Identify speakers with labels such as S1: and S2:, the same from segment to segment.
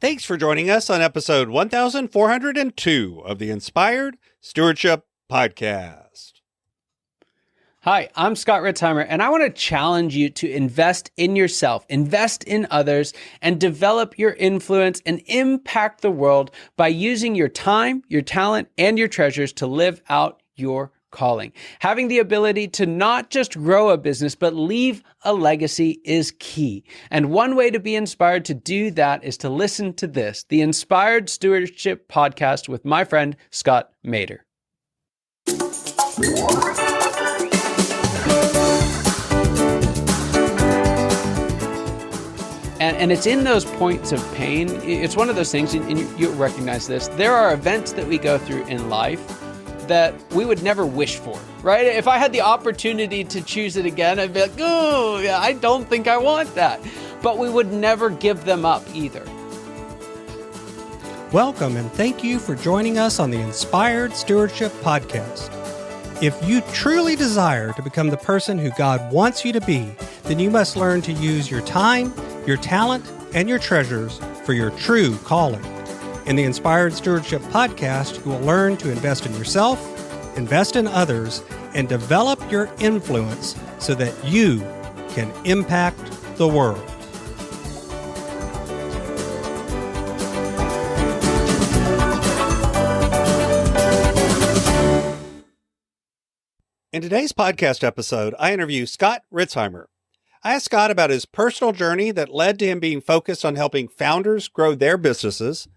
S1: Thanks for joining us on episode 1402 of the Inspired Stewardship Podcast.
S2: Hi, I'm Scott Ritzheimer, and I want to challenge you to invest in yourself, invest in others, and develop your influence and impact the world by using your time, your talent, and your treasures to live out your calling. Having the ability to not just grow a business, but leave a legacy is key. And one way to be inspired to do that is to listen to this, the Inspired Stewardship Podcast with my friend, Scott Mader. And it's in those points of pain. It's one of those things, and you recognize this. There are events that we go through in life that we would never wish for, right? If I had the opportunity to choose it again, I'd be like, oh, yeah, I don't think I want that. But we would never give them up either.
S3: Welcome, and thank you for joining us on the Inspired Stewardship Podcast. If you truly desire to become the person who God wants you to be, then you must learn to use your time, your talent, and your treasures for your true calling. In the Inspired Stewardship Podcast, you will learn to invest in yourself, invest in others, and develop your influence so that you can impact the world.
S1: In today's podcast episode, I interview Scott Ritzheimer. I asked Scott about his personal journey that led to him being focused on helping founders grow their businesses.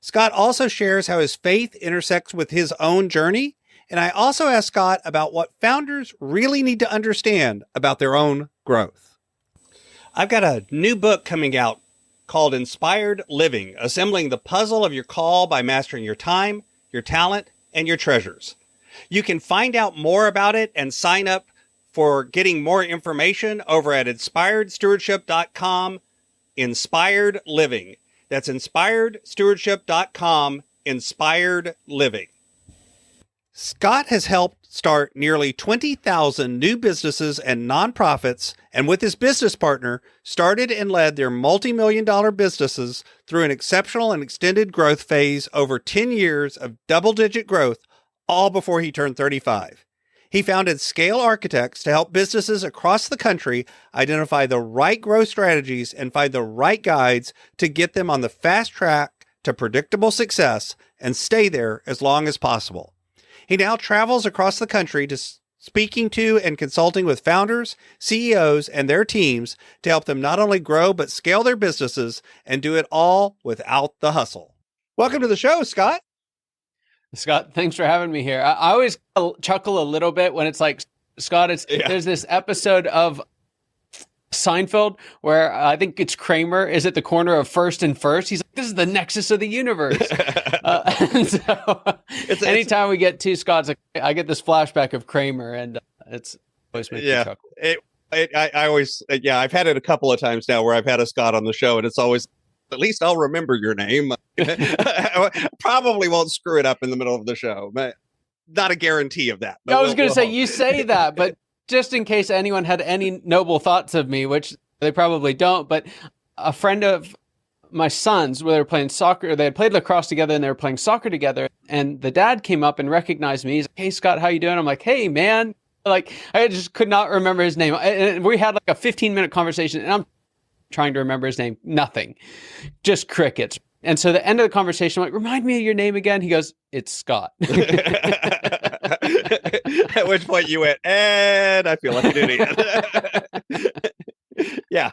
S1: Scott also shares how his faith intersects with his own journey. And I also asked Scott about what founders really need to understand about their own growth. I've got a new book coming out called Inspired Living, Assembling the Puzzle of Your Call by Mastering Your Time, Your Talent, and Your Treasures. You can find out more about it and sign up for getting more information over at inspiredstewardship.com, Inspired Living. That's inspiredstewardship.com, Inspired Living. Scott has helped start nearly 20,000 new businesses and nonprofits, and with his business partner, started and led their multi-million-dollar businesses through an exceptional and extended growth phase over 10 years of double-digit growth, all before he turned 35. He founded Scale Architects to help businesses across the country identify the right growth strategies and find the right guides to get them on the fast track to predictable success and stay there as long as possible. He now travels across the country to speaking to and consulting with founders, CEOs, and their teams to help them not only grow, but scale their businesses and do it all without the hustle. Welcome to the show, Scott.
S2: Scott, thanks for having me here. I always chuckle a little bit when it's like, Scott, there's this episode of Seinfeld where I think it's Kramer is at the corner of First and First. He's like, this is the nexus of the universe. And so anytime we get to Scott's, I get this flashback of Kramer, and it's always makes me chuckle.
S1: I always, I've had it a couple of times now where I've had a Scott on the show, and it's always, at least I'll remember your name. Probably won't screw it up in the middle of the show, but not a guarantee of that.
S2: I was going to say, you say that, but just in case anyone had any noble thoughts of me, which they probably don't, but a friend of my son's, where they were playing soccer, they had played lacrosse together and they were playing soccer together. And the dad came up and recognized me. He's like, hey, Scott, how you doing? I'm like, hey, man. Like, I just could not remember his name. And we had like a 15-minute conversation, and I'm trying to remember his name. Nothing. Just crickets. And so the end of the conversation, I'm like, remind me of your name again. He goes, it's Scott.
S1: At which point you went, and I feel like an idiot. Yeah.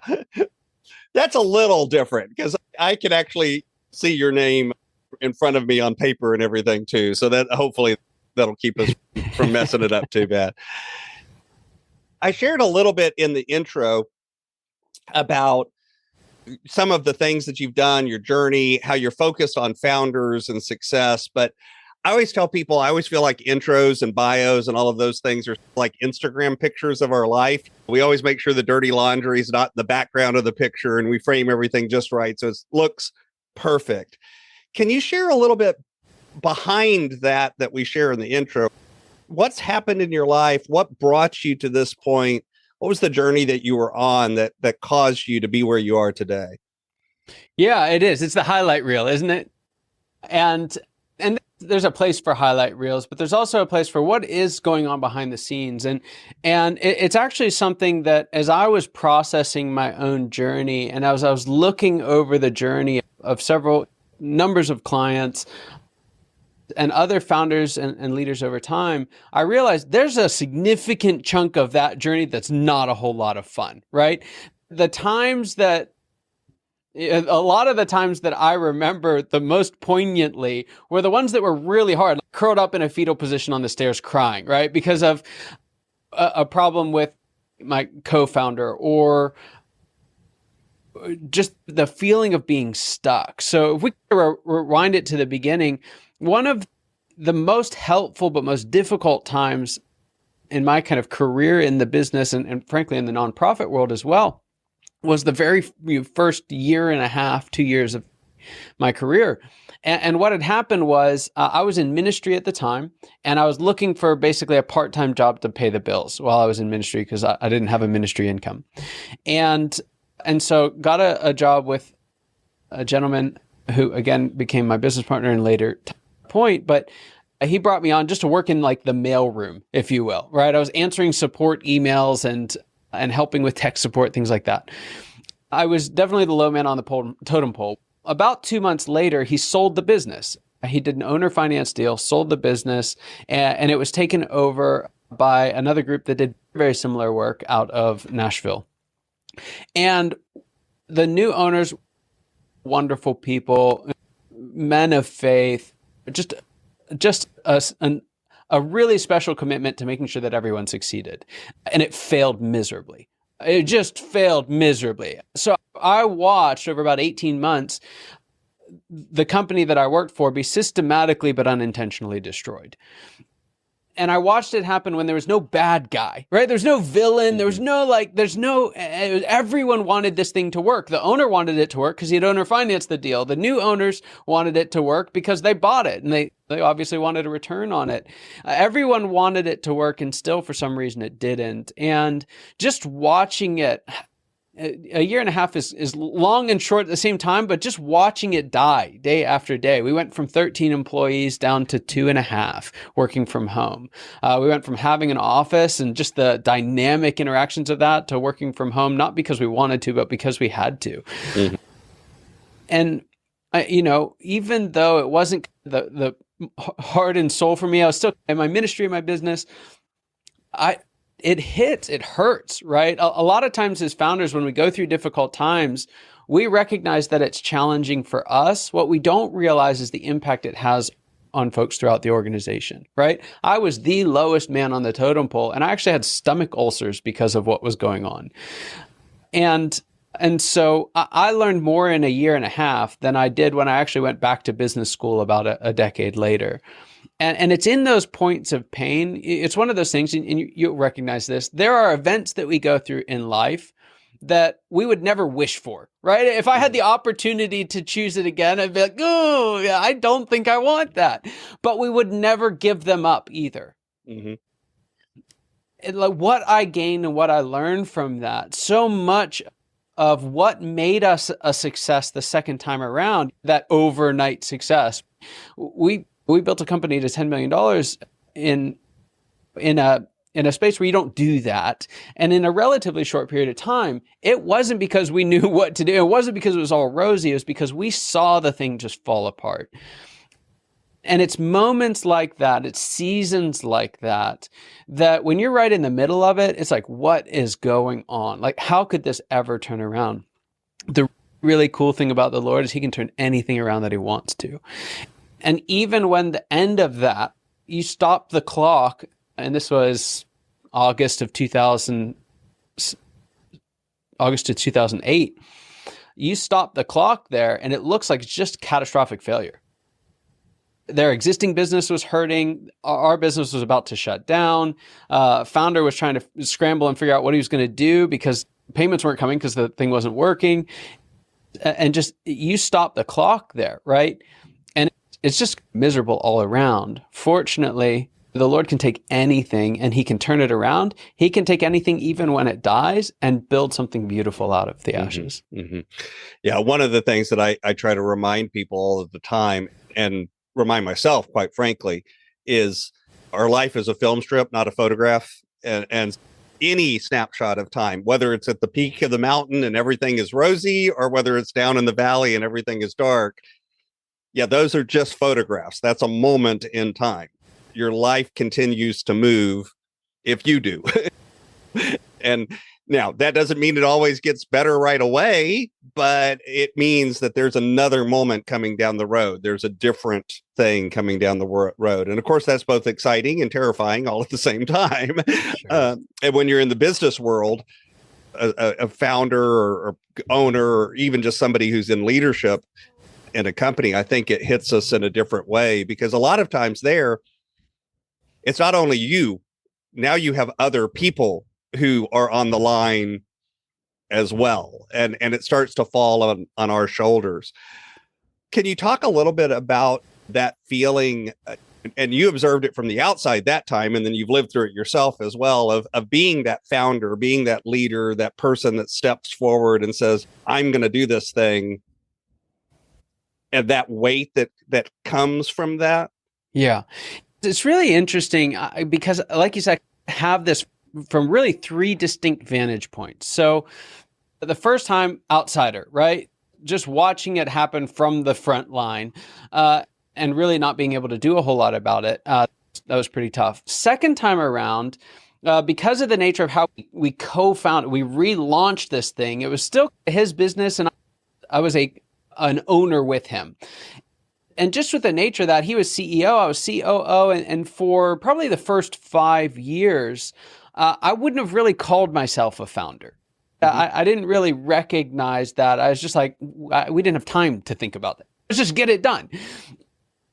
S1: That's a little different because I can actually see your name in front of me on paper and everything too. So that hopefully that'll keep us from messing it up too bad. I shared a little bit in the intro about some of the things that you've done, your journey, how you're focused on founders and success. But I always tell people, I always feel like intros and bios and all of those things are like Instagram pictures of our life. We always make sure the dirty laundry is not in the background of the picture, and we frame everything just right so it looks perfect. Can you share a little bit behind that we share in the intro? What's happened in your life? What brought you to this point? What was the journey that you were on that caused you to be where you are today?
S2: Yeah, it is. It's the highlight reel, isn't it? And there's a place for highlight reels, but there's also a place for what is going on behind the scenes. And it's actually something that, as I was processing my own journey, and as I was looking over the journey of several numbers of clients and other founders and leaders over time, I realized there's a significant chunk of that journey that's not a whole lot of fun, right? A lot of the times that I remember the most poignantly were the ones that were really hard, like curled up in a fetal position on the stairs crying, right? Because of a problem with my co-founder, or just the feeling of being stuck. So if we rewind it to the beginning, one of the most helpful but most difficult times in my kind of career in the business, and frankly in the nonprofit world as well, was the very first year and a half, 2 years of my career. And what had happened was I was in ministry at the time, and I was looking for basically a part-time job to pay the bills while I was in ministry, because I didn't have a ministry income. And so got a job with a gentleman who, again, became my business partner in later point, but he brought me on just to work in like the mail room, if you will, right? I was answering support emails and helping with tech support, things like that. I was definitely the low man on the totem pole. About 2 months later, he sold the business. He did an owner finance deal, sold the business, and it was taken over by another group that did very similar work out of Nashville. And the new owners, wonderful people, men of faith, just a really special commitment to making sure that everyone succeeded. And it failed miserably. It just failed miserably. So I watched over about 18 months the company that I worked for be systematically but unintentionally destroyed. And I watched it happen when there was no bad guy, right? There's no villain. There was no everyone wanted this thing to work. The owner wanted it to work because he had owner financed the deal. The new owners wanted it to work because they bought it and they obviously wanted a return on it. Everyone wanted it to work, and still for some reason it didn't. And just watching it, a year and a half is long and short at the same time, but just watching it die day after day. We went from 13 employees down to 2.5 working from home. We went from having an office and just the dynamic interactions of that to working from home, not because we wanted to, but because we had to. Mm-hmm. And, even though it wasn't the heart and soul for me, I was still in my ministry, in my business. It hurts, right? A lot of times as founders, when we go through difficult times, we recognize that it's challenging for us. What we don't realize is the impact it has on folks throughout the organization, right? I was the lowest man on the totem pole, and I actually had stomach ulcers because of what was going on. And so I learned more in a year and a half than I did when I actually went back to business school about a decade later. And it's in those points of pain. It's one of those things, and you'll recognize this. There are events that we go through in life that we would never wish for, right? If I had the opportunity to choose it again, I'd be like, oh, yeah, I don't think I want that. But we would never give them up either. Mm-hmm. And like what I gained and what I learned from that, so much of what made us a success the second time around, that overnight success. We built a company to $10 million in a space where you don't do that. And in a relatively short period of time, it wasn't because we knew what to do. It wasn't because it was all rosy. It was because we saw the thing just fall apart. And it's moments like that, it's seasons like that when you're right in the middle of it, it's like, what is going on? Like, how could this ever turn around? The really cool thing about the Lord is he can turn anything around that he wants to. And even when the end of that, you stop the clock, and this was August of 2008, you stop the clock there, and it looks like it's just catastrophic failure. Their existing business was hurting. Our business was about to shut down. Founder was trying to scramble and figure out what he was going to do because payments weren't coming because the thing wasn't working. And just, you stop the clock there, right? And it's just miserable all around. Fortunately, the Lord can take anything and he can turn it around. He can take anything, even when it dies, and build something beautiful out of the ashes.
S1: Mm-hmm. Yeah. One of the things that I try to remind people all of the time, and remind myself, quite frankly, is our life is a film strip, not a photograph. And any snapshot of time, whether it's at the peak of the mountain and everything is rosy, or whether it's down in the valley and everything is dark, yeah, those are just photographs. That's a moment in time. Your life continues to move if you do. And now that doesn't mean it always gets better right away, but it means that there's another moment coming down the road. There's a different thing coming down the road. And of course, that's both exciting and terrifying all at the same time. Sure. And when you're in the business world, a founder or owner, or even just somebody who's in leadership in a company, I think it hits us in a different way, because a lot of times there, it's not only you, now you have other people who are on the line as well. And it starts to fall on our shoulders. Can you talk a little bit about that feeling? And you observed it from the outside that time, and then you've lived through it yourself as well, of being that founder, being that leader, that person that steps forward and says, I'm going to do this thing. And that weight that comes from that.
S2: Yeah. It's really interesting because, like you said, I have this from really three distinct vantage points. So the first time, outsider, right? Just watching it happen from the front line and really not being able to do a whole lot about it. That was pretty tough. Second time around, because of the nature of how we co-founded, we relaunched this thing. It was still his business, and I was an owner with him. And just with the nature that he was CEO, I was COO, and for probably the first 5 years, I wouldn't have really called myself a founder. I didn't really recognize that. I was just like, we didn't have time to think about that. Let's just get it done.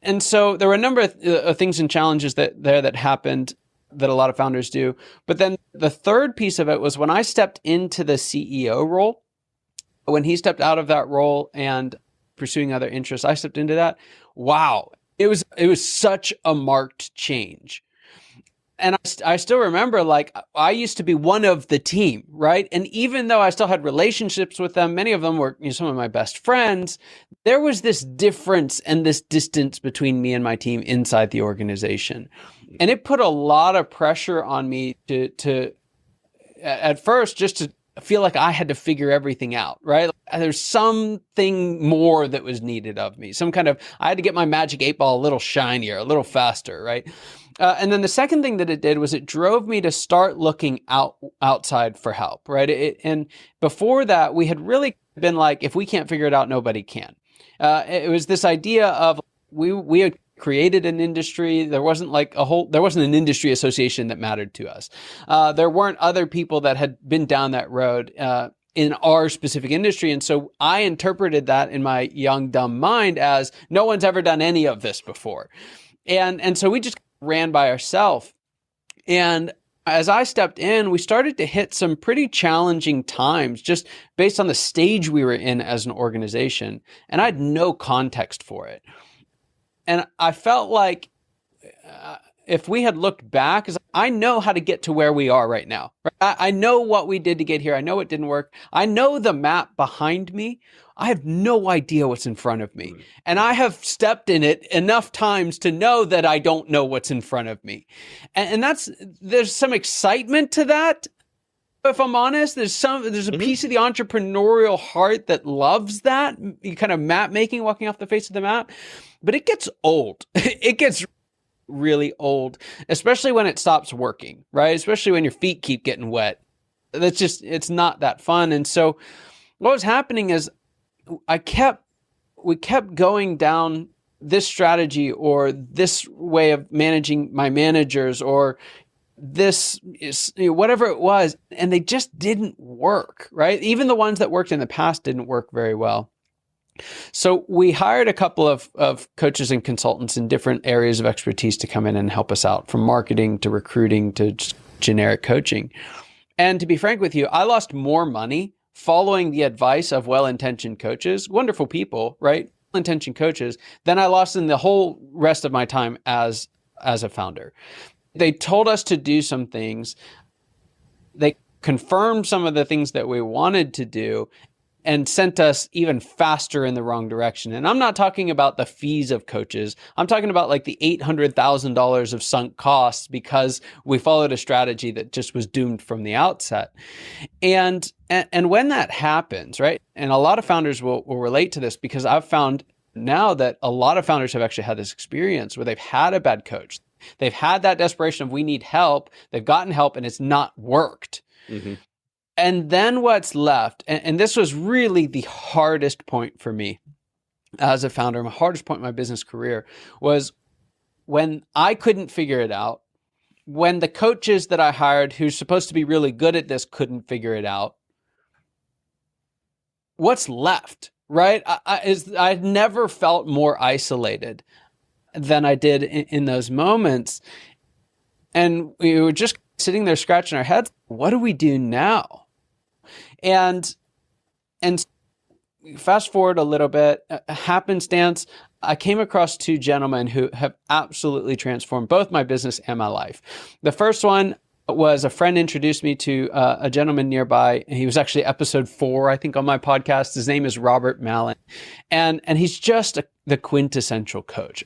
S2: And so there were a number of things and challenges that happened that a lot of founders do. But then the third piece of it was when I stepped into the CEO role. When he stepped out of that role and pursuing other interests, I stepped into that. Wow. It was such a marked change. And I still remember, like, I used to be one of the team, right? And even though I still had relationships with them, many of them were some of my best friends, there was this difference and this distance between me and my team inside the organization. And it put a lot of pressure on me to at first, just to feel like I had to figure everything out, right? There's something more that was needed of me. I had to get my magic 8-ball a little shinier, a little faster, right? And then the second thing that it did was it drove me to start looking outside for help, right? And before that, we had really been like, if we can't figure it out, nobody can. It was this idea of we had created an industry. There wasn't an industry association that mattered to us. There weren't other people that had been down that road in our specific industry. And so I interpreted that in my young, dumb mind as no one's ever done any of this before. And so we just ran by ourselves. And as I stepped in, we started to hit some pretty challenging times just based on the stage we were in as an organization. And I had no context for it. And I felt like if we had looked back, I know how to get to where we are right now. Right? I know what we did to get here. I know it didn't work. I know the map behind me. I have no idea what's in front of me. And I have stepped in it enough times to know that I don't know what's in front of me. And there's some excitement to that. If I'm honest, there's a piece of the entrepreneurial heart that loves that kind of map making, walking off the face of the map. But it gets old. It gets really old, especially when it stops working, right? Especially when your feet keep getting wet. It's not that fun. And so what was happening is we kept going down this strategy or this way of managing my managers or this is whatever it was, and they just didn't work, right? Even the ones that worked in the past didn't work very well. So we hired a couple of coaches and consultants in different areas of expertise to come in and help us out, from marketing to recruiting to just generic coaching. And to be frank with you, I lost more money following the advice of well-intentioned coaches, wonderful people, right? Well-intentioned coaches, than I lost in the whole rest of my time as a founder. They told us to do some things. They confirmed some of the things that we wanted to do and sent us even faster in the wrong direction. And I'm not talking about the fees of coaches. I'm talking about like the $800,000 of sunk costs because we followed a strategy that just was doomed from the outset. And when that happens, right? And a lot of founders will relate to this, because I've found now that a lot of founders have actually had this experience where they've had a bad coach. They've had that desperation of, we need help. They've gotten help and it's not worked. Mm-hmm. And then what's left, and this was really the hardest point for me as a founder, my hardest point in my business career, was when I couldn't figure it out, when the coaches that I hired who's supposed to be really good at this couldn't figure it out. What's left, right? I never felt more isolated than I did in those moments. And we were just sitting there scratching our heads. What do we do now? And fast forward a little bit, happenstance, I came across two gentlemen who have absolutely transformed both my business and my life. The first one was a friend introduced me to a gentleman nearby. He was actually episode 4, I think, on my podcast. His name is Robert Mallon. And he's just the quintessential coach.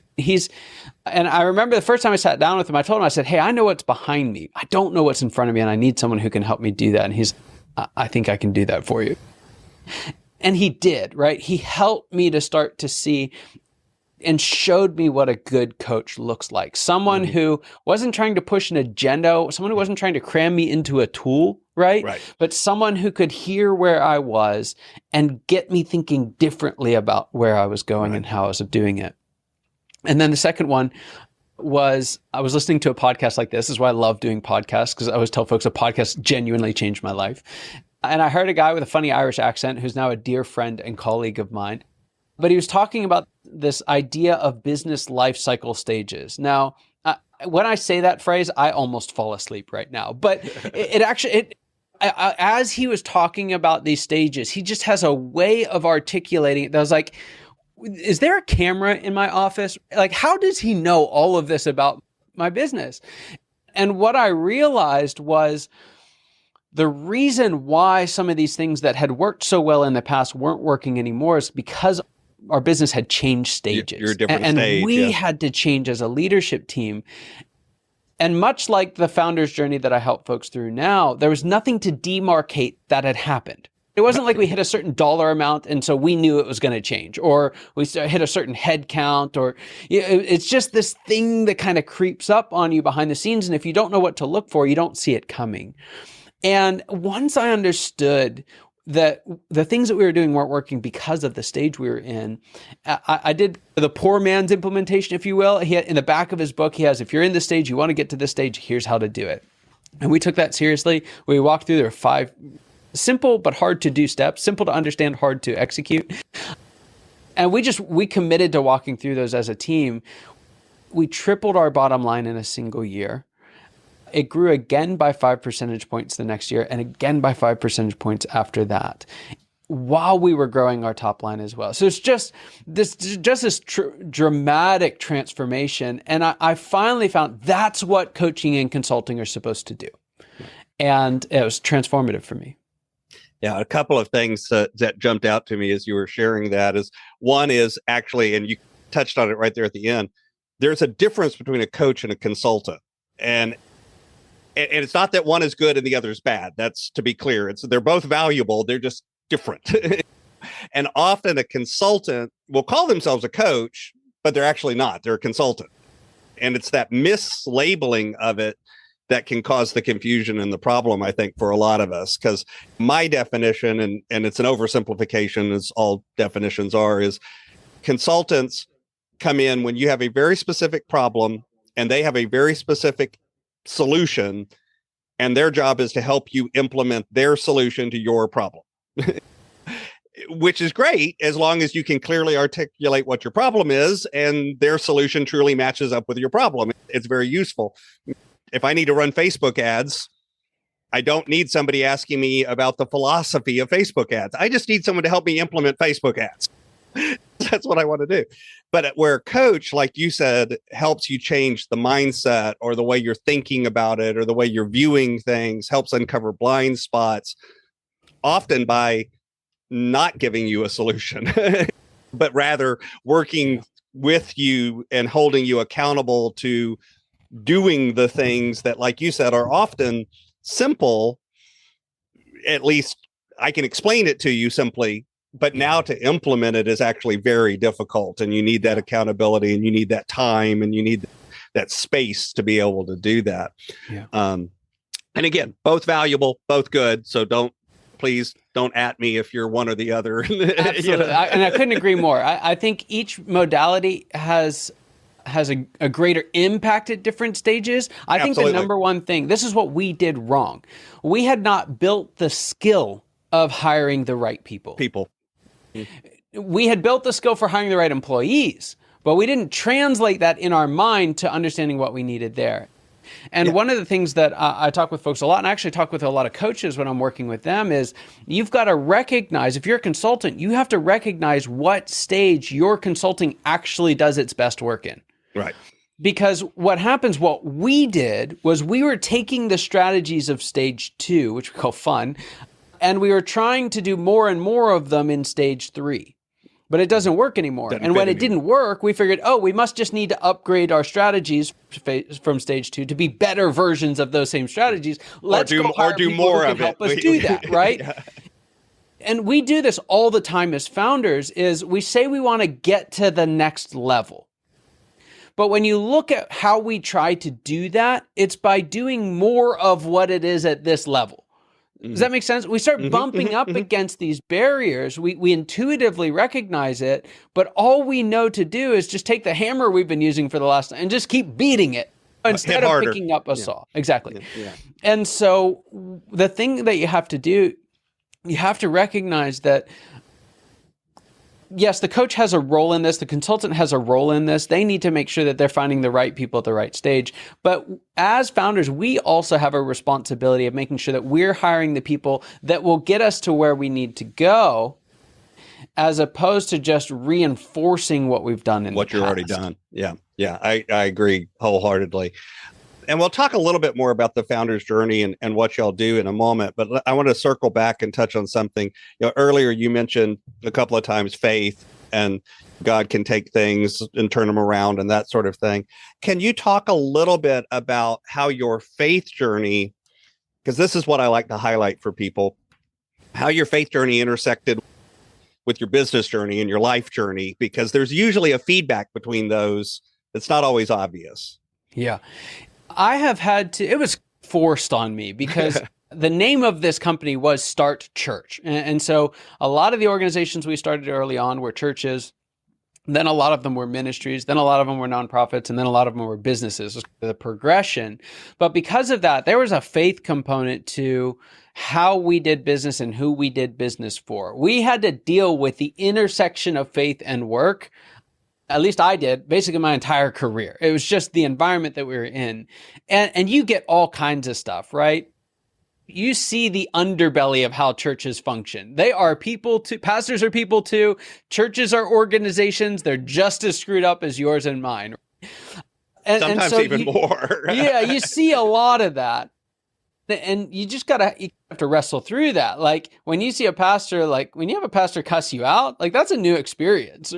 S2: And I remember the first time I sat down with him, I told him, I said, hey, I know what's behind me. I don't know what's in front of me, and I need someone who can help me do that. And he's, I think I can do that for you. And he did, right? He helped me to start to see and showed me what a good coach looks like. Someone who wasn't trying to push an agenda, someone who wasn't trying to cram me into a tool, right? But someone who could hear where I was and get me thinking differently about where I was going and how I was doing it. And then the second one was, I was listening to a podcast like this. This is why I love doing podcasts, because I always tell folks a podcast genuinely changed my life. And I heard a guy with a funny Irish accent who's now a dear friend and colleague of mine. But he was talking about this idea of business life cycle stages. Now, when I say that phrase, I almost fall asleep right now. But as he was talking about these stages, he just has a way of articulating it that was like, is there a camera in my office? Like, how does he know all of this about my business? And what I realized was the reason why some of these things that had worked so well in the past weren't working anymore is because our business had changed stages. You're a different stage. And we had to change as a leadership team. And much like the founder's journey that I help folks through now, there was nothing to demarcate that had happened. It wasn't like we hit a certain dollar amount and so we knew it was going to change, or we hit a certain head count, or it's just this thing that kind of creeps up on you behind the scenes. And if you don't know what to look for, you don't see it coming. And once I understood that the things that we were doing weren't working because of the stage we were in, I did the poor man's implementation, if you will. In the back of his book, he has, if you're in this stage, you want to get to this stage, here's how to do it. And we took that seriously. We walked through, there were 5 simple but hard to do steps, simple to understand, hard to execute. And we committed to walking through those as a team. We tripled our bottom line in a single year. It grew again by 5 percentage points the next year, and again by 5 percentage points after that, while we were growing our top line as well. So it's just this dramatic transformation. And I finally found that's what coaching and consulting are supposed to do. And it was transformative for me.
S1: Yeah, a couple of things that jumped out to me as you were sharing that is, one is actually, and you touched on it right there at the end, there's a difference between a coach and a consultant. And it's not that one is good and the other is bad. That's, to be clear. They're both valuable. They're just different. And often a consultant will call themselves a coach, but they're actually not. They're a consultant. And it's that mislabeling of it that can cause the confusion and the problem, I think, for a lot of us. Because my definition, and it's an oversimplification, as all definitions are, is consultants come in when you have a very specific problem and they have a very specific solution, and their job is to help you implement their solution to your problem. Which is great as long as you can clearly articulate what your problem is and their solution truly matches up with your problem. It's very useful. If I need to run Facebook ads, I don't need somebody asking me about the philosophy of Facebook ads. I just need someone to help me implement Facebook ads. that's what I want to do. But where a coach, like you said, helps you change the mindset or the way you're thinking about it or the way you're viewing things, helps uncover blind spots, often by not giving you a solution, but rather working with you and holding you accountable to doing the things that, like you said, are often simple. At least I can explain it to you simply, but now to implement it is actually very difficult, and you need that accountability, and you need that time, and you need that space to be able to do that.
S2: Yeah.
S1: And again, both valuable, both good. So please don't at me if you're one or the other.
S2: Absolutely.
S1: You know?
S2: And I couldn't agree more. I think each modality has a greater impact at different stages. I think the number one thing, this is what we did wrong. We had not built the skill of hiring the right people. We had built the skill for hiring the right employees, but we didn't translate that in our mind to understanding what we needed there. And one of the things that I talk with folks a lot, and I actually talk with a lot of coaches when I'm working with them, is you've got to recognize, if you're a consultant, you have to recognize what stage your consulting actually does its best work in.
S1: Right.
S2: Because what we did was we were taking the strategies of stage 2, which we call fun, and we were trying to do more and more of them in stage 3. But it doesn't work anymore. And when it didn't work, we figured, we must just need to upgrade our strategies from stage 2 to be better versions of those same strategies. Let's do more of it. Help us do that, right? Yeah. And we do this all the time as founders, is we say we want to get to the next level. But when you look at how we try to do that, it's by doing more of what it is at this level. Does that make sense? We start bumping up against these barriers. We intuitively recognize it, but all we know to do is just take the hammer we've been using for the last and just keep beating it instead of picking up a saw. Exactly. Yeah. And so the thing that you have to do, you have to recognize that, yes, the coach has a role in this. The consultant has a role in this. They need to make sure that they're finding the right people at the right stage. But as founders, we also have a responsibility of making sure that we're hiring the people that will get us to where we need to go, as opposed to just reinforcing what we've done in
S1: what you've already done. Yeah. I agree wholeheartedly. And we'll talk a little bit more about the founder's journey and what y'all do in a moment. But I want to circle back and touch on something. Earlier you mentioned a couple of times faith, and God can take things and turn them around and that sort of thing. Can you talk a little bit about how your faith journey, because this is what I like to highlight for people, how your faith journey intersected with your business journey and your life journey, because there's usually a feedback between those that's not always obvious.
S2: Yeah. I have had to, it was forced on me because the name of this company was Start Church. And so a lot of the organizations we started early on were churches. Then a lot of them were ministries. Then a lot of them were nonprofits. And then a lot of them were businesses, the progression. But because of that, there was a faith component to how we did business and who we did business for. We had to deal with the intersection of faith and work. At least I did, basically my entire career. It was just the environment that we were in. And you get all kinds of stuff, right? You see the underbelly of how churches function. They are people too. Pastors are people too. Churches are organizations. They're just as screwed up as yours and mine.
S1: Sometimes even more.
S2: Yeah, you see a lot of that. And you have to wrestle through that. Like when you see a pastor, like when you have a pastor cuss you out, like that's a new experience.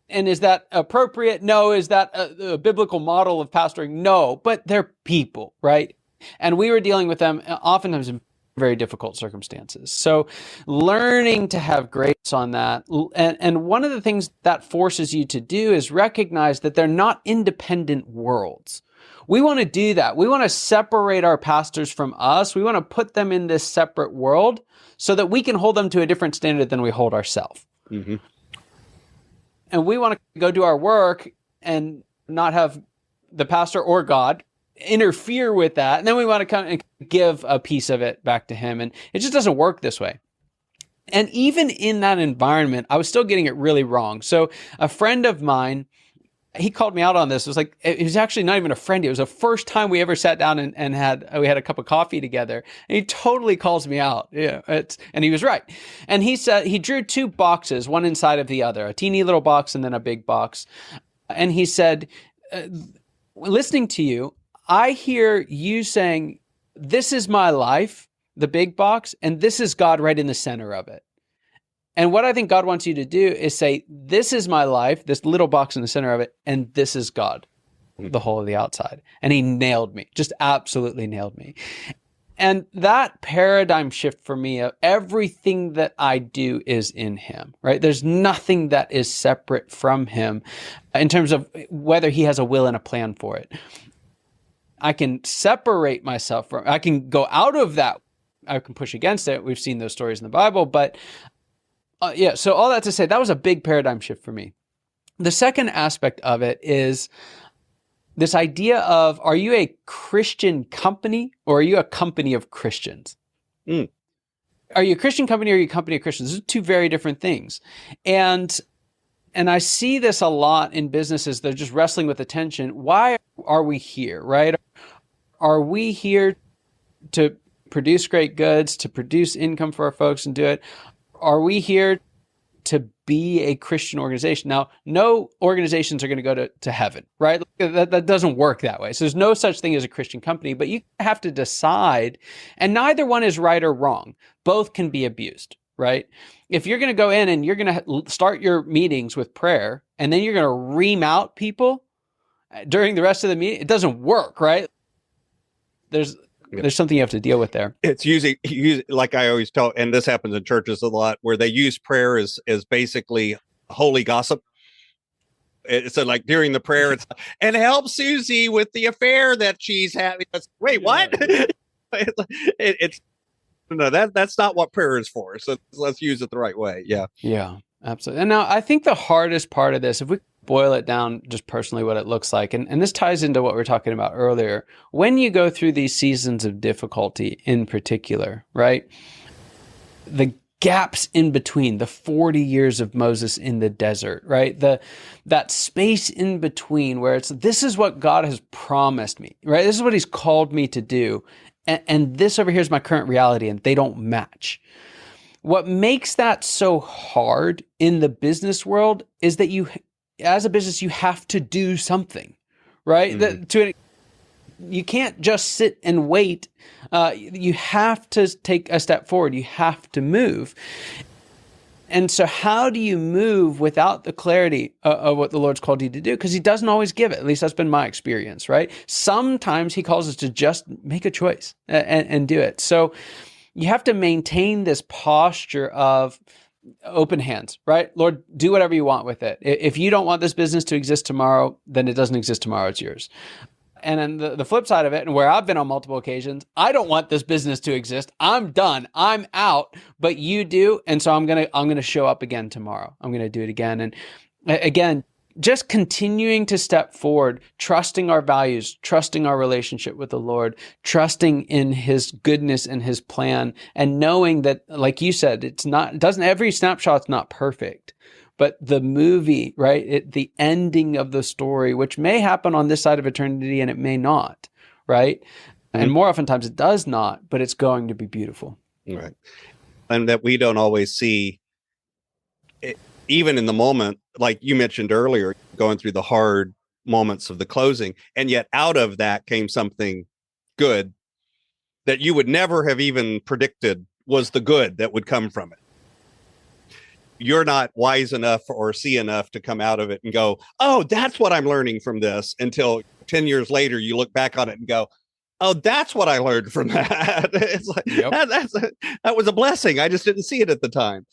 S2: And is that appropriate? No. Is that a biblical model of pastoring? No, but they're people, right? And we were dealing with them oftentimes in very difficult circumstances. So learning to have grace on that. And one of the things that forces you to do is recognize that they're not independent worlds. We want to do that. We want to separate our pastors from us. We want to put them in this separate world so that we can hold them to a different standard than we hold ourselves. Mm-hmm. And we want to go do our work and not have the pastor or God interfere with that. And then we want to come and give a piece of it back to him. And it just doesn't work this way. And even in that environment, I was still getting it really wrong. So a friend of mine he called me out on this. It was like, it was actually not even a friend. It was the first time we ever sat down and we had a cup of coffee together. And he totally calls me out. Yeah, and he was right. And he said, he drew two boxes, one inside of the other, a teeny little box and then a big box. And he said, listening to you, I hear you saying, this is my life, the big box, and this is God right in the center of it. And what I think God wants you to do is say, this is my life, this little box in the center of it, and this is God, the whole of the outside. And he nailed me, just absolutely nailed me. And that paradigm shift for me of everything that I do is in him, right? There's nothing that is separate from him in terms of whether he has a will and a plan for it. I can separate myself from, I can go out of that. I can push against it. We've seen those stories in the Bible, but so all that to say, that was a big paradigm shift for me. The second aspect of it is this idea of, are you a Christian company or are you a company of Christians? Are you a Christian company or are you a company of Christians? Those are two very different things. And I see this a lot in businesses. They're just wrestling with the tension. Why are we here, right? Are we here to produce great goods, to produce income for our folks and do it? Are we here to be a Christian organization? Now, no organizations are going to go to heaven, right? That doesn't work that way. So there's no such thing as a Christian company, but you have to decide, and neither one is right or wrong. Both can be abused, right? If you're going to go in and you're going to start your meetings with prayer, and then you're going to ream out people during the rest of the meeting, it doesn't work, right? There's something you have to deal with there.
S1: It's usually like I always tell, and this happens in churches a lot, where they use prayer as basically holy gossip. It's like during the prayer, it's and help Susie with the affair that she's having. Wait, what? It's no, that's not what prayer is for. So let's use it the right way. Yeah,
S2: absolutely. And now I think the hardest part of this, if we boil it down just personally what it looks like, and this ties into what we were talking about earlier, when you go through these seasons of difficulty in particular, right? The gaps in between, the 40 years of Moses in the desert, right? That space in between where it's, this is what God has promised me, right? This is what he's called me to do. And this over here is my current reality, and they don't match. What makes that so hard in the business world is that you, as a business, you have to do something, right? You can't just sit and wait. You have to take a step forward. You have to move. And so how do you move without the clarity of what the Lord's called you to do? Because he doesn't always give it. At least that's been my experience, right? Sometimes he calls us to just make a choice and do it. So you have to maintain this posture of open hands, right? Lord, do whatever you want with it. If you don't want this business to exist tomorrow, then it doesn't exist tomorrow, it's yours. And then the flip side of it, and where I've been on multiple occasions, I don't want this business to exist. I'm done. I'm out, but you do. And so I'm going to show up again tomorrow. I'm going to do it again. And again, just continuing to step forward, trusting our values, trusting our relationship with the Lord, trusting in his goodness and his plan, and knowing that, like you said, every snapshot's not perfect, but the movie, right? The ending of the story, which may happen on this side of eternity and it may not, right? Mm-hmm. And more oftentimes it does not, but it's going to be beautiful.
S1: Right. And that we don't always see it, even in the moment, like you mentioned earlier, going through the hard moments of the closing, and yet out of that came something good that you would never have even predicted was the good that would come from it. You're not wise enough or see enough to come out of it and go, oh, that's what I'm learning from this, until 10 years later, you look back on it and go, oh, that's what I learned from that. It's like, yep. That was a blessing. I just didn't see it at the time.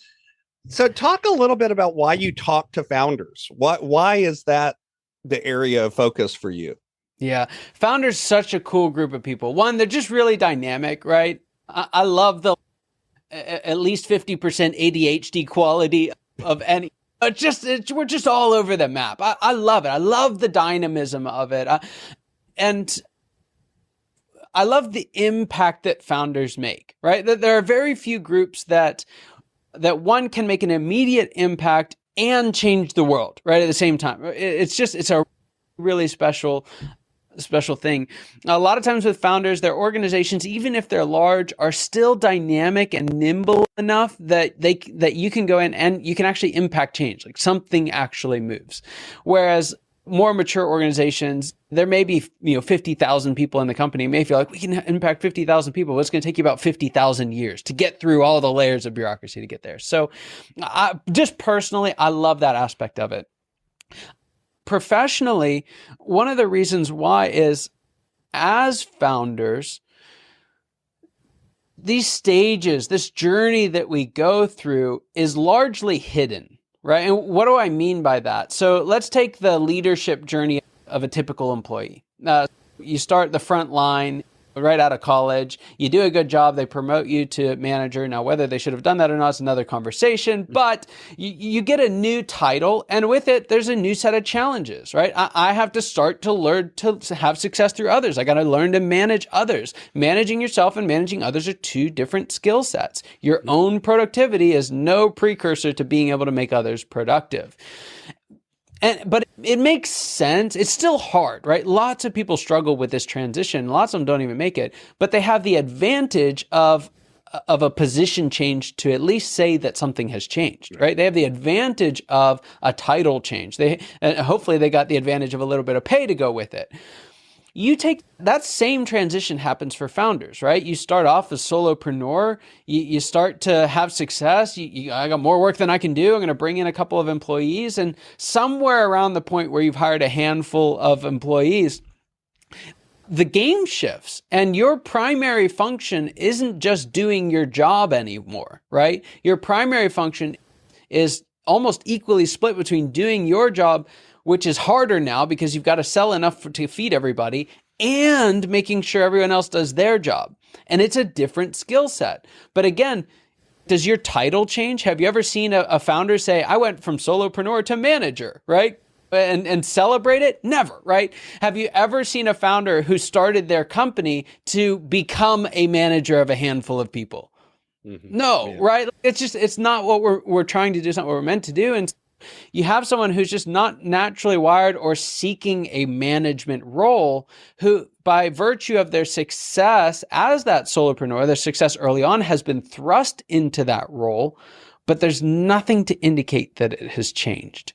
S1: So talk a little bit about why you talk to founders. Why is that the area of focus for you?
S2: Yeah. Founders, such a cool group of people. One, they're just really dynamic, right? I love the at least 50% ADHD quality of any. We're just all over the map. I love it. I love the dynamism of it. And I love the impact that founders make, right? There are very few groups that one can make an immediate impact and change the world, right? At the same time. It's a really special thing. A lot of times with founders, their organizations, even if they're large, are still dynamic and nimble enough that that you can go in and you can actually impact change, like something actually moves. Whereas more mature organizations, there may be 50,000 people in the company, may feel like we can impact 50,000 people, but it's going to take you about 50,000 years to get through all the layers of bureaucracy to get there. So just personally, I love that aspect of it. Professionally, one of the reasons why is, as founders, these stages, this journey that we go through is largely hidden, right? And what do I mean by that? So let's take the leadership journey of a typical employee. You start the front line right out of college. You do a good job. They promote you to manager. Now, whether they should have done that or not is another conversation, but you get a new title, and with it, there's a new set of challenges, right? I have to start to learn to have success through others. I got to learn to manage others. Managing yourself and managing others are two different skill sets. Your own productivity is no precursor to being able to make others productive. But it makes sense. It's still hard, right? Lots of people struggle with this transition. Lots of them don't even make it, but they have the advantage of a position change to at least say that something has changed, right? They have the advantage of a title change. Hopefully they got the advantage of a little bit of pay to go with it. You take that same transition happens for founders, right? You start off as solopreneur, you start to have success. I got more work than I can do. I'm going to bring in a couple of employees, and somewhere around the point where you've hired a handful of employees, the game shifts, and your primary function isn't just doing your job anymore, right? Your primary function is almost equally split between doing your job, which is harder now because you've got to sell enough to feed everybody, and making sure everyone else does their job. And it's a different skill set. But again, does your title change? Have you ever seen a founder say, I went from solopreneur to manager, right? And celebrate it? Never, right? Have you ever seen a founder who started their company to become a manager of a handful of people? Mm-hmm. No, yeah. Right? It's not what we're trying to do. It's not what we're meant to do. And you have someone who's just not naturally wired or seeking a management role, who, by virtue of their success as that solopreneur, their success early on has been thrust into that role, but there's nothing to indicate that it has changed.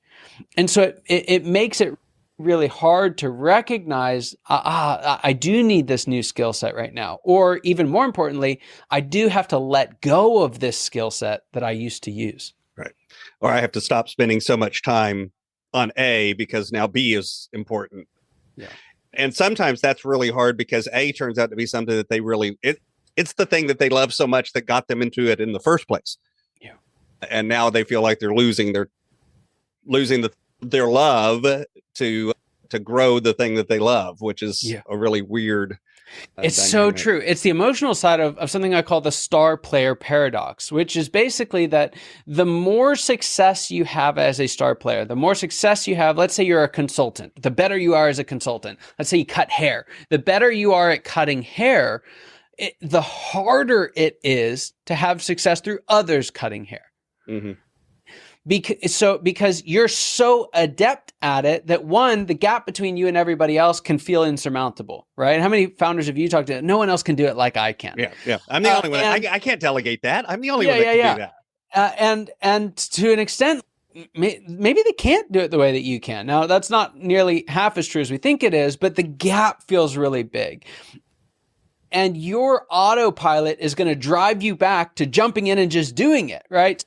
S2: And so it makes it really hard to recognize, I do need this new skill set right now. Or even more importantly, I do have to let go of this skill set that I used to use.
S1: Right. Or I have to stop spending so much time on A because now B is important. Yeah. And sometimes that's really hard because A turns out to be something that they really, it's the thing that they love so much that got them into it in the first place. Yeah. And now they feel like they're losing their love to grow the thing that they love, which is a really weird
S2: it's dynamic. So true. It's the emotional side of something I call the star player paradox, which is basically that the more success you have as a star player, the more success you have, let's say you're a consultant, the better you are as a consultant. Let's say you cut hair. The better you are at cutting hair, the harder it is to have success through others cutting hair. Mm-hmm. Because you're so adept at it that the gap between you and everybody else can feel insurmountable, right? How many founders have you talked to? No one else can do it like I can.
S1: Yeah. I'm the only one. I can't delegate that. I'm the only one that can do
S2: that. And to an extent, maybe they can't do it the way that you can. Now, that's not nearly half as true as we think it is, but the gap feels really big. And your autopilot is going to drive you back to jumping in and just doing it, right?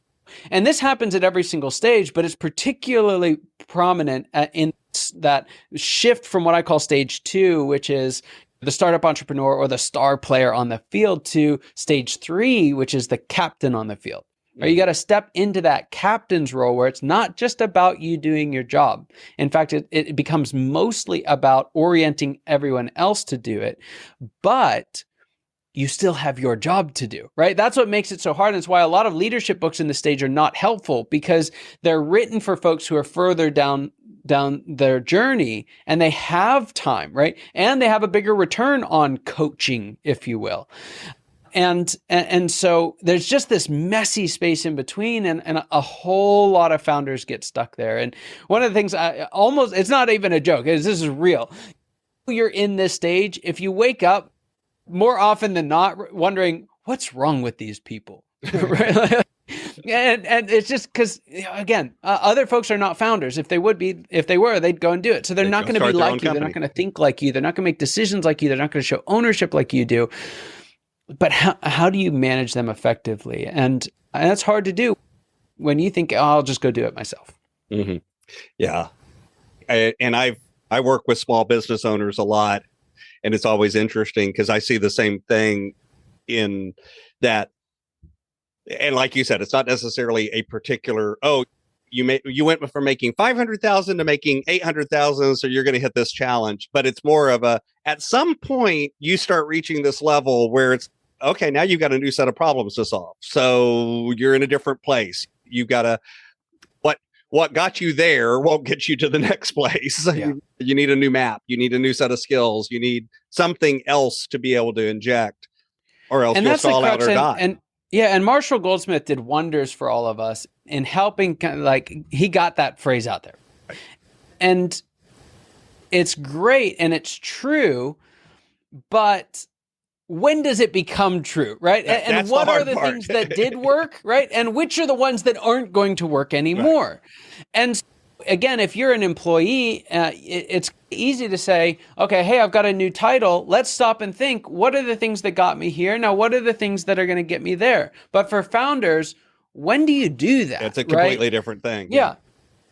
S2: And this happens at every single stage, but it's particularly prominent in that shift from what I call stage 2, which is the startup entrepreneur or the star player on the field, to stage 3, which is the captain on the field. Mm-hmm. Right? You got to step into that captain's role where it's not just about you doing your job. In fact, it becomes mostly about orienting everyone else to do it, but you still have your job to do, right? That's what makes it so hard. And it's why a lot of leadership books in this stage are not helpful, because they're written for folks who are further down their journey and they have time, right? And they have a bigger return on coaching, if you will. And so there's just this messy space in between, and a whole lot of founders get stuck there. And one of the things it's not even a joke, this is real. You're in this stage, if you wake up more often than not wondering, what's wrong with these people? Right? And it's just because, again, other folks are not founders. If they were, they'd go and do it. So they're not going to be like you. They're not going to think like you. They're not going to make decisions like you. They're not going to show ownership like you do. But how do you manage them effectively? And that's hard to do when you think, I'll just go do it myself.
S1: Mm-hmm. Yeah. And I work with small business owners a lot, and it's always interesting because I see the same thing in that. And like you said, it's not necessarily a particular, you went from making 500,000 to making 800,000. So you're going to hit this challenge, but it's more of at some point you start reaching this level where it's, okay, now you've got a new set of problems to solve. So you're in a different place. You've got to, what got you there won't get you to the next place. Yeah. You need a new map. You need a new set of skills. You need something else to be able to inject, or else you'll stall out or die.
S2: And Marshall Goldsmith did wonders for all of us in helping, he got that phrase out there. Right. And it's great and it's true, but when does it become true, right? And what are the things that did work, right? And which are the ones that aren't going to work anymore? Right. And again, if you're an employee, it's easy to say, okay, hey, I've got a new title. Let's stop and think, what are the things that got me here? Now, what are the things that are going to get me there? But for founders, when do you do that?
S1: It's a completely different thing.
S2: Yeah.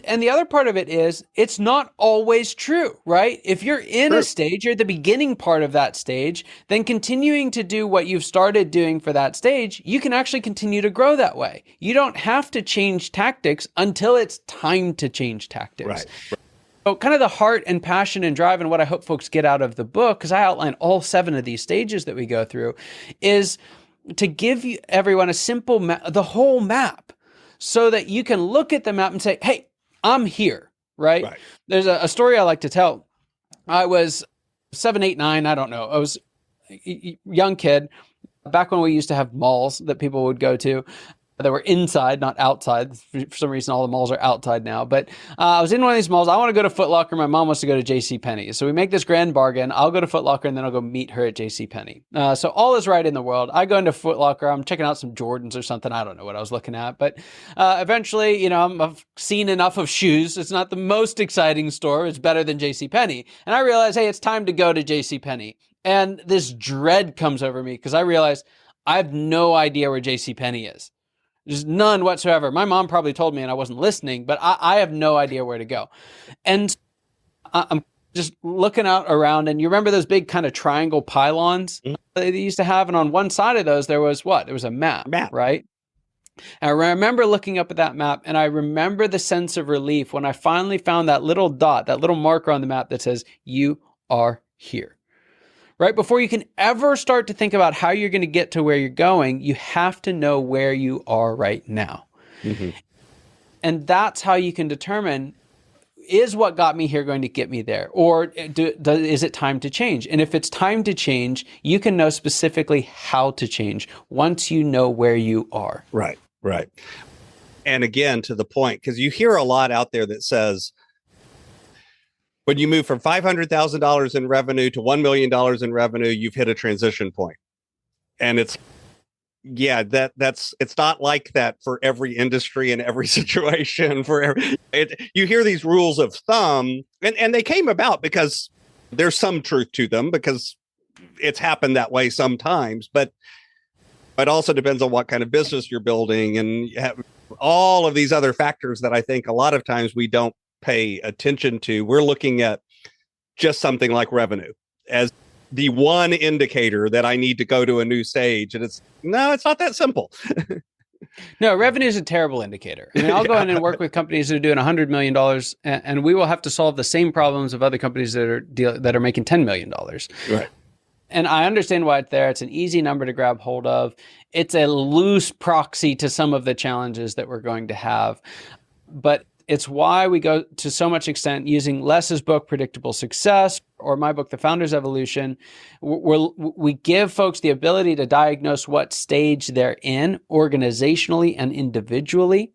S2: And the other part of it is, it's not always true, right? If you're in a stage, you're at the beginning part of that stage, then continuing to do what you've started doing for that stage, you can actually continue to grow that way. You don't have to change tactics until it's time to change tactics. Right. So kind of the heart and passion and drive, and what I hope folks get out of the book, because I outline all 7 of these stages that we go through, is to give everyone a simple the whole map, so that you can look at the map and say, hey, I'm here, right? There's a story I like to tell. I was 7, 8, 9, I don't know. I was a young kid back when we used to have malls that people would go to that were inside, not outside. For some reason, all the malls are outside now. But I was in one of these malls. I want to go to Foot Locker. My mom wants to go to JCPenney. So we make this grand bargain. I'll go to Foot Locker, and then I'll go meet her at JCPenney. So all is right in the world. I go into Foot Locker. I'm checking out some Jordans or something. I don't know what I was looking at. But eventually, I've seen enough of shoes. It's not the most exciting store. It's better than JCPenney. And I realize, hey, it's time to go to JCPenney. And this dread comes over me because I realize I have no idea where JCPenney is. There's none whatsoever. My mom probably told me and I wasn't listening, but I have no idea where to go. And I'm just looking out around, and you remember those big kind of triangle pylons that they used to have? And on one side of those, there was what? There was a map. Right? And I remember looking up at that map, and I remember the sense of relief when I finally found that little dot, that little marker on the map that says, you are here. Right? Before you can ever start to think about how you're going to get to where you're going, you have to know where you are right now. Mm-hmm. And that's how you can determine, is what got me here going to get me there? Or is it time to change? And if it's time to change, you can know specifically how to change once you know where you are.
S1: Right. And again, to the point, because you hear a lot out there that says, when you move from $500,000 in revenue to $1 million in revenue, you've hit a transition point. And it's not like that for every industry and every situation. You hear these rules of thumb, and they came about because there's some truth to them, because it's happened that way sometimes. But it also depends on what kind of business you're building, and you have all of these other factors that I think a lot of times we don't pay attention to. We're looking at just something like revenue as the one indicator that I need to go to a new stage. And it's not that simple.
S2: No, revenue is a terrible indicator. I mean, I'll go in and work with companies that are doing $100 million, and we will have to solve the same problems of other companies that are making $10 million.
S1: Right.
S2: And I understand why it's there. It's an easy number to grab hold of. It's a loose proxy to some of the challenges that we're going to have. But It's why we go to so much extent using Les's book, Predictable Success, or my book, The Founder's Evolution. We give folks the ability to diagnose what stage they're in organizationally and individually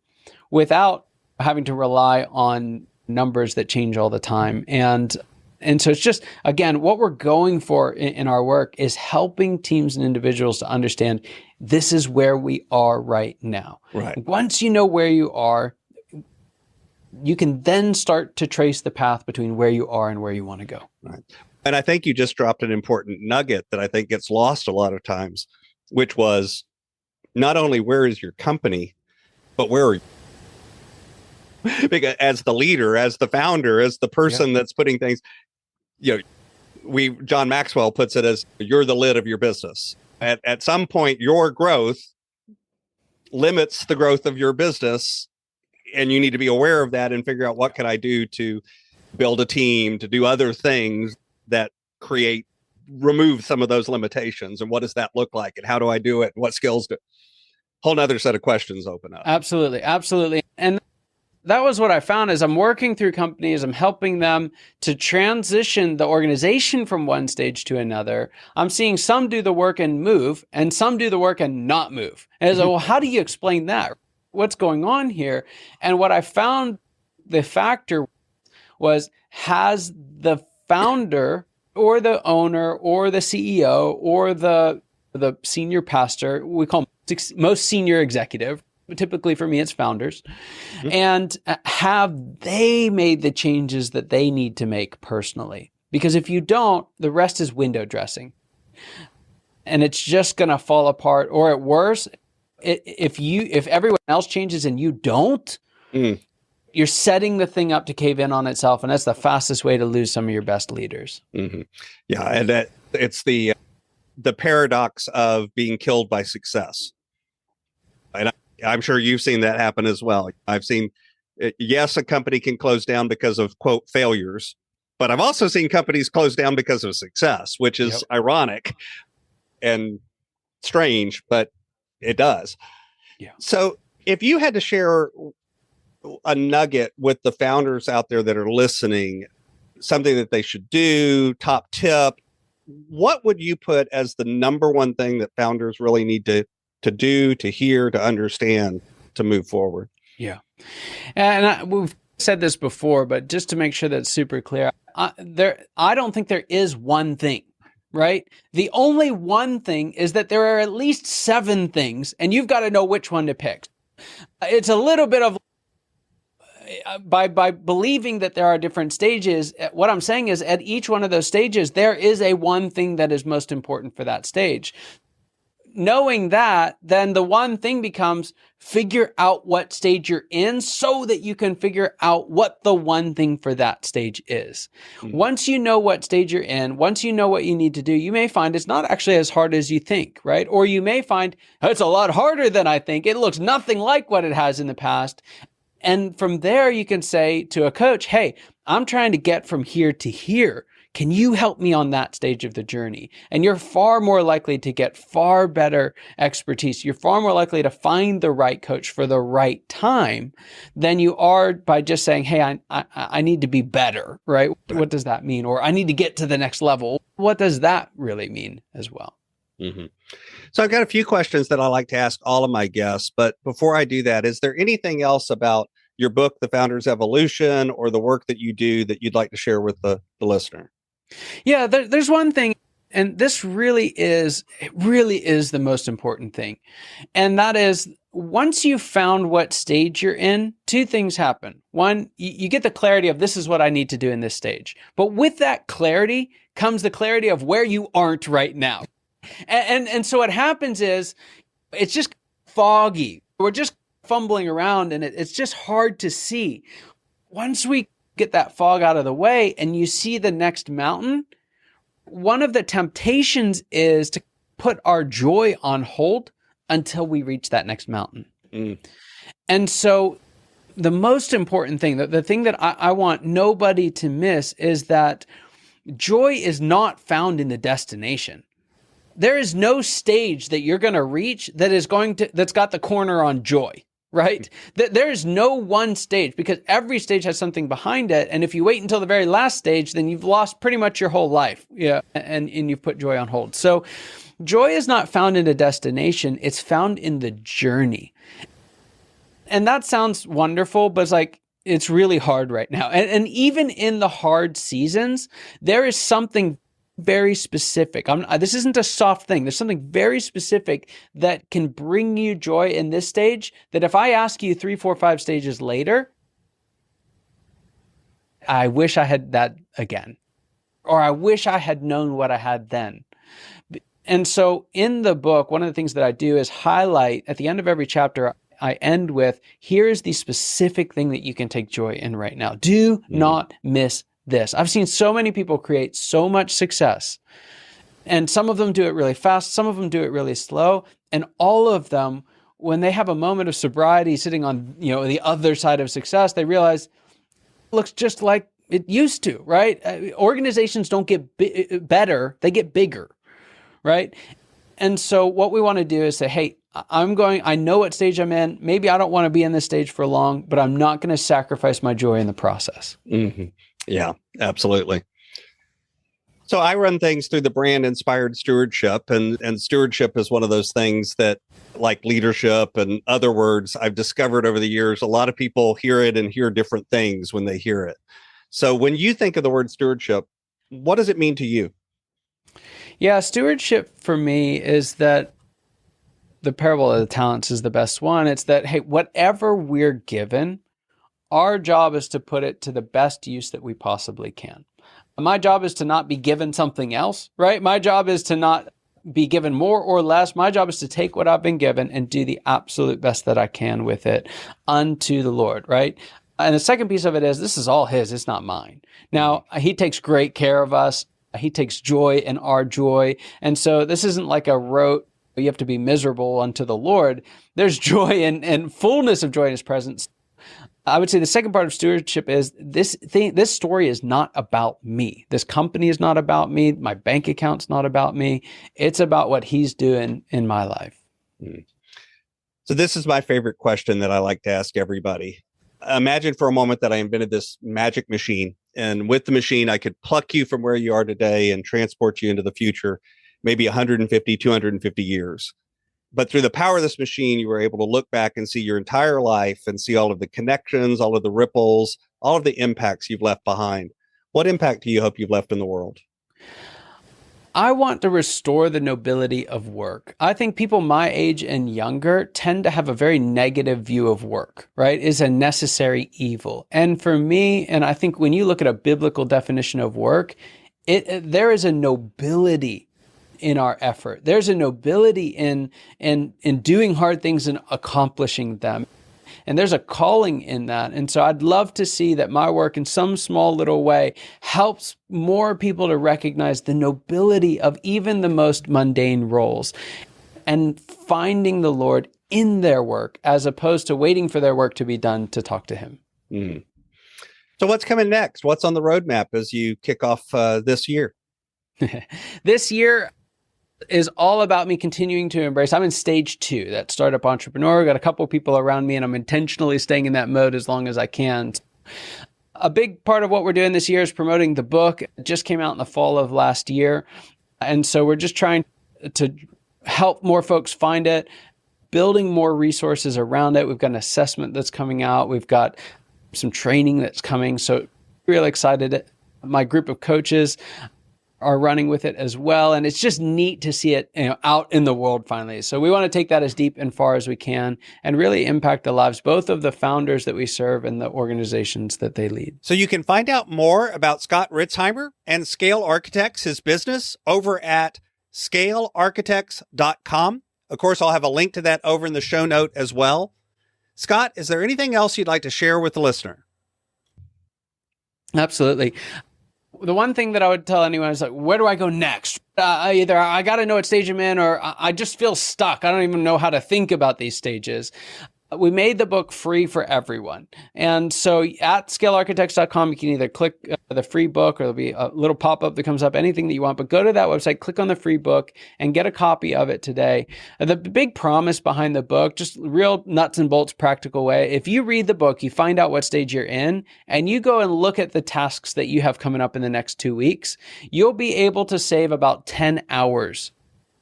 S2: without having to rely on numbers that change all the time. And so it's just, again, what we're going for in our work is helping teams and individuals to understand this is where we are right now.
S1: Right.
S2: Once you know where you are, you can then start to trace the path between where you are and where you want to go.
S1: Right. And I think you just dropped an important nugget that I think gets lost a lot of times, which was not only where is your company, but where are you? Because as the leader, as the founder, as the person that's putting things, John Maxwell puts it as you're the lid of your business. At some point, your growth limits the growth of your business, and you need to be aware of that and figure out what can I do to build a team, to do other things that remove some of those limitations, and what does that look like, and how do I do it, and what skills do. Whole nother set of questions open up.
S2: Absolutely. And that was what I found as I'm working through companies, I'm helping them to transition the organization from one stage to another. I'm seeing some do the work and move, and some do the work and not move. And so, well, how do you explain that? What's going on here? And what I found the factor was, has the founder or the owner or the CEO or the senior pastor, we call them most senior executive, typically for me, it's founders. Mm-hmm. And have they made the changes that they need to make personally? Because if you don't, the rest is window dressing. And it's just going to fall apart. Or at worst, if everyone else changes and you don't, you're setting the thing up to cave in on itself. And that's the fastest way to lose some of your best leaders.
S1: Mm-hmm. Yeah. And it's the paradox of being killed by success. And I'm sure you've seen that happen as well. I've seen, yes, a company can close down because of, quote, failures, but I've also seen companies close down because of success, which is ironic and strange, but it does. Yeah. So if you had to share a nugget with the founders out there that are listening, something that they should do, top tip, what would you put as the number one thing that founders really need to do, to hear, to understand, to move forward?
S2: Yeah. And we've said this before, but just to make sure that's super clear, I don't think there is one thing, right? The only one thing is that there are at least 7 things, and you've got to know which one to pick. It's a little bit of, by believing that there are different stages, what I'm saying is at each one of those stages, there is a one thing that is most important for that stage. Knowing that, then the one thing becomes figure out what stage you're in so that you can figure out what the one thing for that stage is. Mm-hmm. Once you know what stage you're in, once you know what you need to do, you may find it's not actually as hard as you think, right? Or you may find it's a lot harder than I think. It looks nothing like what it has in the past. And from there, you can say to a coach, hey, I'm trying to get from here to here. Can you help me on that stage of the journey? And you're far more likely to get far better expertise. You're far more likely to find the right coach for the right time than you are by just saying, hey, I need to be better, right? What does that mean? Or I need to get to the next level. What does that really mean as well?
S1: Mm-hmm. So I've got a few questions that I like to ask all of my guests. But before I do that, is there anything else about your book, The Founder's Evolution, or the work that you do that you'd like to share with the listener?
S2: Yeah, there's one thing, and this really is the most important thing. And that is, once you've found what stage you're in, 2 things happen. One, you get the clarity of this is what I need to do in this stage. But with that clarity comes the clarity of where you aren't right now. And so what happens is it's just foggy. We're just fumbling around and it's just hard to see. Once we get that fog out of the way and you see the next mountain, one of the temptations is to put our joy on hold until we reach that next mountain. And so the most important thing, the thing that I want nobody to miss is that joy is not found in the destination. There is no stage that you're going to reach that's got the corner on joy, right? There is no one stage, because every stage has something behind it. And if you wait until the very last stage, then you've lost pretty much your whole life. Yeah. And you've put joy on hold. So joy is not found in a destination. It's found in the journey. And that sounds wonderful, but it's really hard right now. And even in the hard seasons, there is something very specific. This isn't a soft thing. There's something very specific that can bring you joy in this stage that if I ask you 3, 4, 5 stages later, I wish I had that again, or I wish I had known what I had then. And so in the book, one of the things that I do is highlight at the end of every chapter, I end with, here's the specific thing that you can take joy in right now. Do not miss this. I've seen so many people create so much success, and some of them do it really fast. Some of them do it really slow. And all of them, when they have a moment of sobriety sitting on, the other side of success, they realize it looks just like it used to, right? Organizations don't get better. They get bigger, right? And so what we want to do is say, hey, I know what stage I'm in. Maybe I don't want to be in this stage for long, but I'm not going to sacrifice my joy in the process.
S1: Mm-hmm. Yeah, absolutely. So I run things through the brand Inspired Stewardship, and stewardship is one of those things that, like leadership and other words I've discovered over the years, a lot of people hear it and hear different things when they hear it. So when you think of the word stewardship, what does it mean to you?
S2: Yeah, stewardship for me is that the parable of the talents is the best one. It's that, hey, whatever we're given, our job is to put it to the best use that we possibly can. My job is to not be given something else, right? My job is to not be given more or less. My job is to take what I've been given and do the absolute best that I can with it unto the Lord, right? And the second piece of it is, this is all His, it's not mine. Now, He takes great care of us. He takes joy in our joy. And so this isn't like a rote, you have to be miserable unto the Lord. There's joy and fullness of joy in His presence. I would say the second part of stewardship is this story is not about me. This company is not about me. My bank account's not about me. It's about what He's doing in my life.
S1: So this is my favorite question that I like to ask everybody. Imagine for a moment that I invented this magic machine, and with the machine, I could pluck you from where you are today and transport you into the future, maybe 150, 250 years. But through the power of this machine, you were able to look back and see your entire life and see all of the connections, all of the ripples, all of the impacts you've left behind. What impact do you hope you've left in the world?
S2: I want to restore the nobility of work. I think people my age and younger tend to have a very negative view of work, right? It's a necessary evil. And for me, and I think when you look at a biblical definition of work, there is a nobility in our effort. There's a nobility in doing hard things and accomplishing them. And there's a calling in that. And so I'd love to see that my work in some small little way helps more people to recognize the nobility of even the most mundane roles and finding the Lord in their work as opposed to waiting for their work to be done to talk to Him.
S1: Mm. So what's coming next? What's on the roadmap as you kick off this year?
S2: This year is all about me continuing to embrace. I'm in stage 2, that startup entrepreneur. Got a couple people around me, and I'm intentionally staying in that mode as long as I can. A big part of what we're doing this year is promoting the book. It just came out in the fall of last year. And so we're just trying to help more folks find it, building more resources around it. We've got an assessment that's coming out. We've got some training that's coming. So really excited. My group of coaches are running with it as well. And it's just neat to see it, out in the world finally. So we want to take that as deep and far as we can and really impact the lives, both of the founders that we serve and the organizations that they lead.
S1: So you can find out more about Scott Ritzheimer and Scale Architects, his business, over at scalearchitects.com. Of course, I'll have a link to that over in the show note as well. Scott, is there anything else you'd like to share with the listener?
S2: Absolutely. The one thing that I would tell anyone is where do I go next? Either I got to know what stage I'm in, or I just feel stuck. I don't even know how to think about these stages. we made the book free for everyone. And so at scalearchitects.com, you can either click the free book, or there'll be a little pop-up that comes up, anything that you want. But go to that website, click on the free book, and get a copy of it today. The big promise behind the book, just real nuts and bolts practical way, if you read the book, you find out what stage you're in, and you go and look at the tasks that you have coming up in the next 2 weeks, you'll be able to save about 10 hours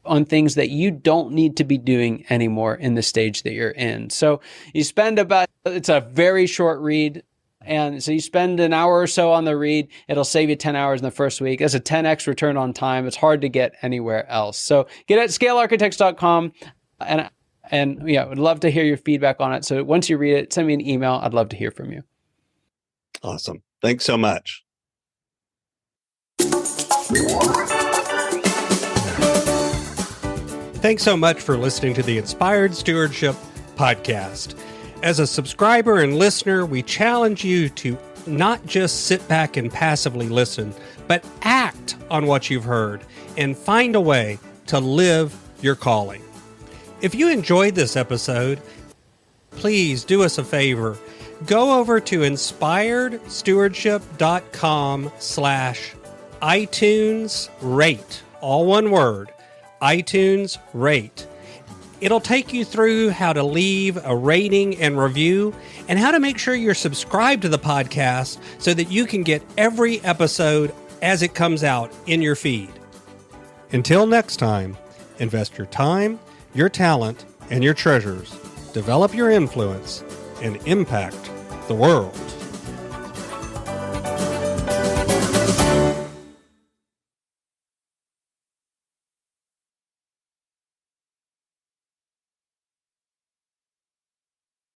S2: on things that you don't need to be doing anymore in the stage that you're in. So you spend it's a very short read. And so you spend an hour or so on the read, it'll save you 10 hours in the first week. That's a 10x return on time. It's hard to get anywhere else. So get at scalearchitects.com, and yeah, would love to hear your feedback on it. So once you read it, send me an email. I'd love to hear from you.
S1: Awesome. Thanks so much.
S3: Thanks so much for listening to the Inspired Stewardship Podcast. As a subscriber and listener, we challenge you to not just sit back and passively listen, but act on what you've heard and find a way to live your calling. If you enjoyed this episode, please do us a favor. Go over to inspiredstewardship.com/iTunes rate, all one word, iTunes rate. It'll take you through how to leave a rating and review, and how to make sure you're subscribed to the podcast so that you can get every episode as it comes out in your feed. Until next time, invest your time, your talent, and your treasures. Develop your influence and impact the world.